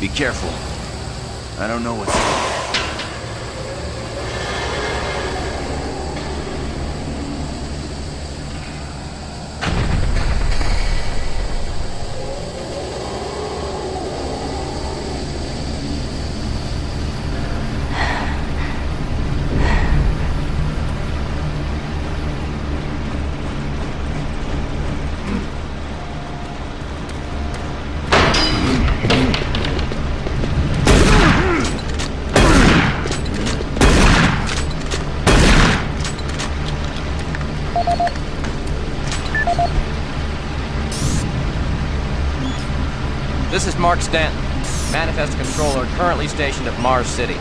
Be careful. I don't know what's... This is Mark Stanton, Manifest Controller, currently stationed at Mars City.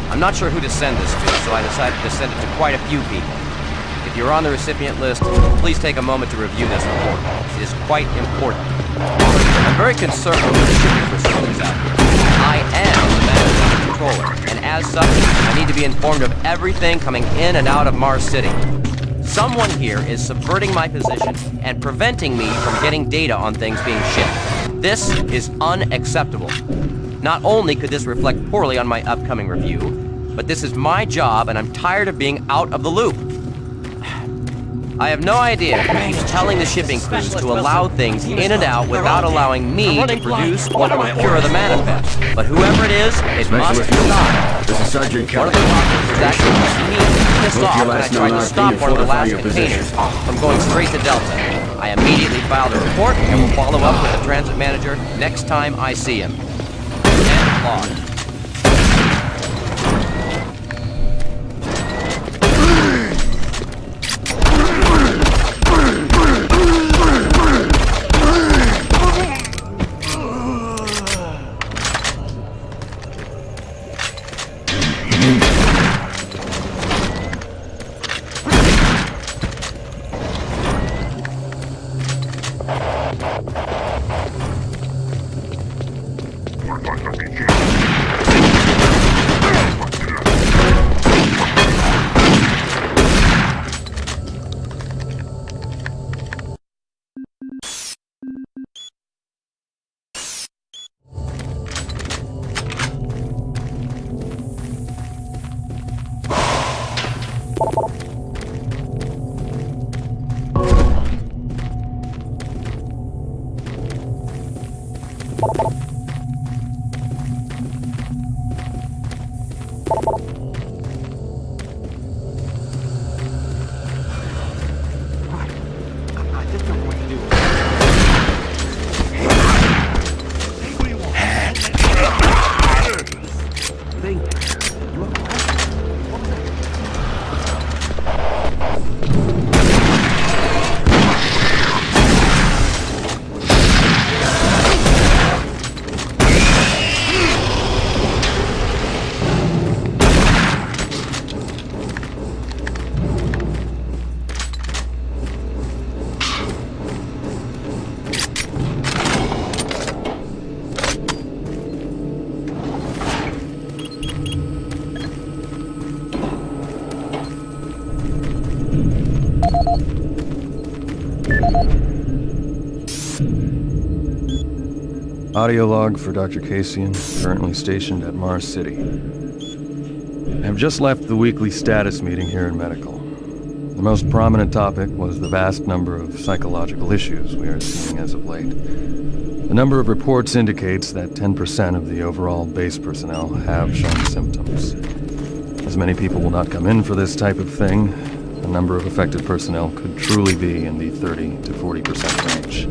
I'm not sure who to send this to, so I decided to send it to quite a few people. If you're on the recipient list, please take a moment to review this report. It is quite important. I'm very concerned with the shipping facilities out here. I am the Manifest Controller, and as such, I need to be informed of everything coming in and out of Mars City. Someone here is subverting my position and preventing me from getting data on things being shipped. This is unacceptable. Not only could this reflect poorly on my upcoming review, but this is my job and I'm tired of being out of the loop. I have no idea who's telling the shipping crews to allow things in and out without allowing me to produce or procure the manifest. But whoever it is, it must stop. This is Sergeant One of the doctors was actually pissed off when I tried to stop one of the last containers from going straight to Delta. I immediately filed a report and will follow up with the transit manager next time I see him. End log. Audio log for Dr. Kasian, currently stationed at Mars City. I have just left the weekly status meeting here in Medical. The most prominent topic was the vast number of psychological issues we are seeing as of late. The number of reports indicates that 10% of the overall base personnel have shown symptoms. As many people will not come in for this type of thing, the number of affected personnel could truly be in the 30 to 40% range.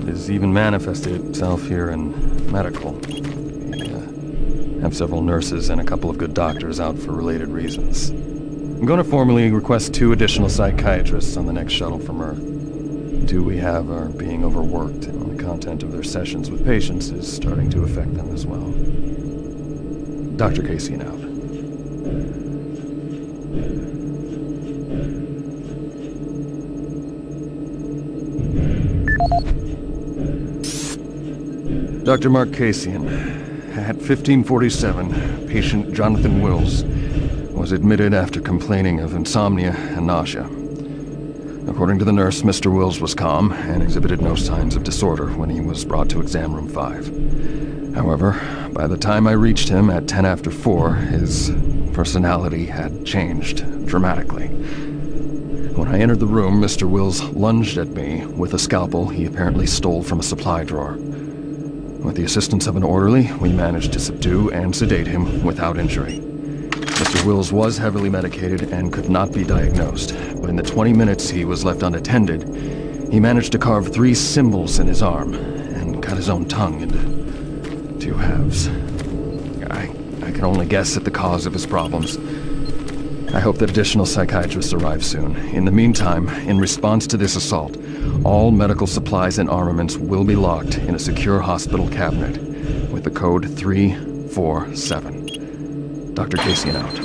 It has even manifested itself here in Medical. We have several nurses and a couple of good doctors out for related reasons. I'm going to formally request 2 additional psychiatrists on the next shuttle from Earth. 2 we have are being overworked, and the content of their sessions with patients is starting to affect them as well. Dr. Kasian out. Dr. Mark Kasian, at 1547, patient Jonathan Wills was admitted after complaining of insomnia and nausea. According to the nurse, Mr. Wills was calm and exhibited no signs of disorder when he was brought to exam room 5. However, by the time I reached him at 10 after 4, his personality had changed dramatically. When I entered the room, Mr. Wills lunged at me with a scalpel he apparently stole from a supply drawer. With the assistance of an orderly, we managed to subdue and sedate him without injury. Mr. Wills was heavily medicated and could not be diagnosed, but in the 20 minutes he was left unattended, he managed to carve 3 symbols in his arm and cut his own tongue into 2 halves. I can only guess at the cause of his problems. I hope that additional psychiatrists arrive soon. In the meantime, in response to this assault, all medical supplies and armaments will be locked in a secure hospital cabinet with the code 347. Dr. Casey out.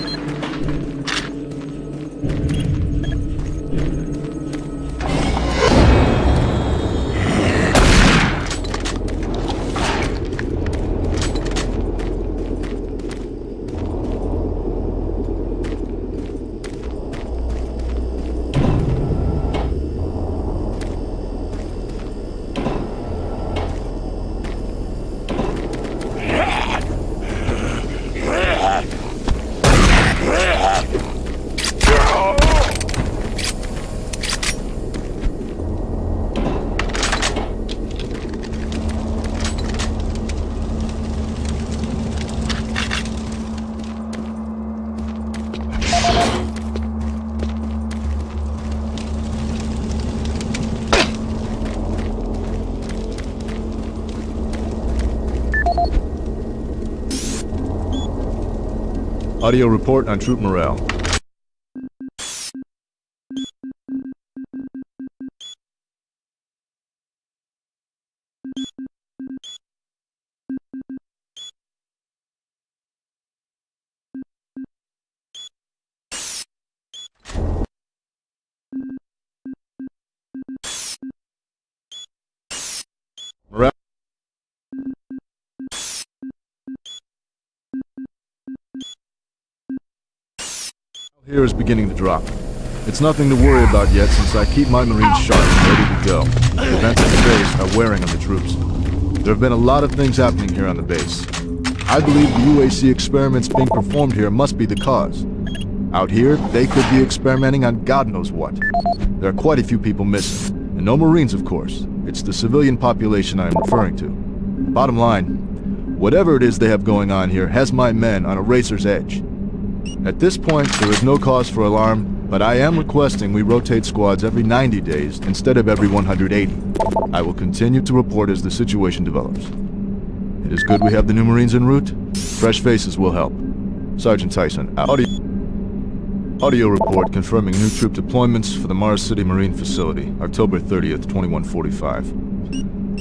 Audio report on troop morale. Morale. Here is beginning to drop. It's nothing to worry about yet since I keep my Marines sharp and ready to go. The events at the base are wearing on the troops. There have been a lot of things happening here on the base. I believe the UAC experiments being performed here must be the cause. Out here, they could be experimenting on God knows what. There are quite a few people missing, and no Marines, of course. It's the civilian population I am referring to. Bottom line, whatever it is they have going on here has my men on a razor's edge. At this point, there is no cause for alarm, but I am requesting we rotate squads every 90 days instead of every 180. I will continue to report as the situation develops. It is good we have the new Marines en route. Fresh faces will help. Sergeant Tyson, out. Audio report confirming new troop deployments for the Mars City Marine Facility, October 30th, 2145.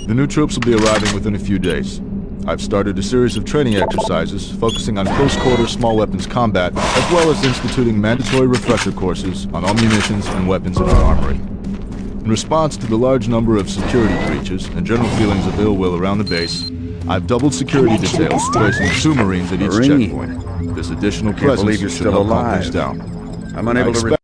The new troops will be arriving within a few days. I've started a series of training exercises focusing on close-quarter small weapons combat, as well as instituting mandatory refresher courses on all munitions and weapons in our armory. In response to the large number of security breaches and general feelings of ill will around the base, I've doubled security details, placing 2 Marines at each checkpoint. This additional presence should help calm things down. I'm unable to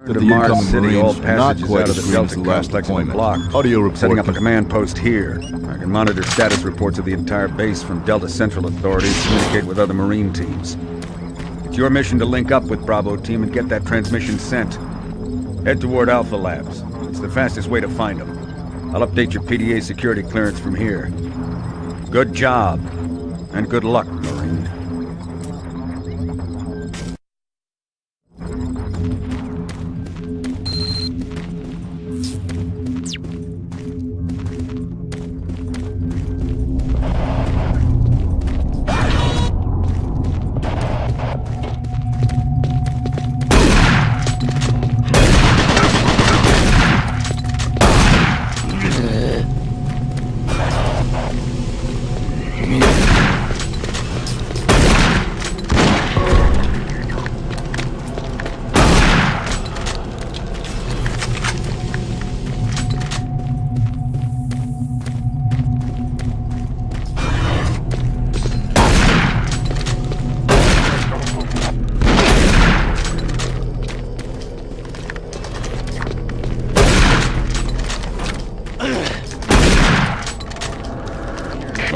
that the incoming Marines are not quite as green as the last deployment. Audio report. Setting up a command post here. I can monitor status reports of the entire base from Delta Central authorities, communicate with other Marine teams. It's your mission to link up with Bravo Team and get that transmission sent. Head toward Alpha Labs. It's the fastest way to find them. I'll update your PDA security clearance from here. Good job, and good luck, Marine.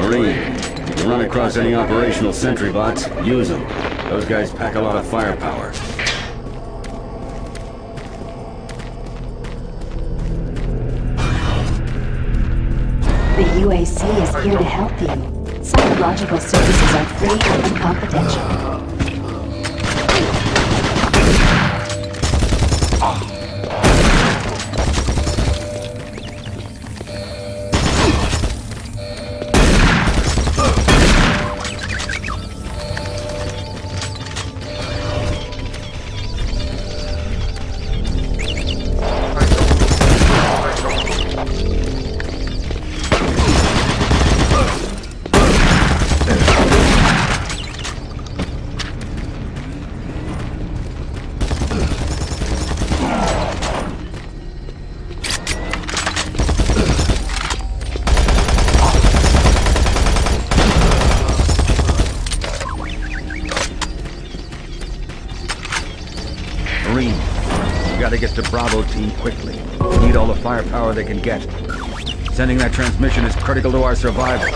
Marine, if you run across any operational sentry bots, use them. Those guys pack a lot of firepower. The UAC is here to help you. Psychological services are free and confidential. Marine, you gotta get to Bravo team quickly. They need all the firepower they can get. Sending that transmission is critical to our survival.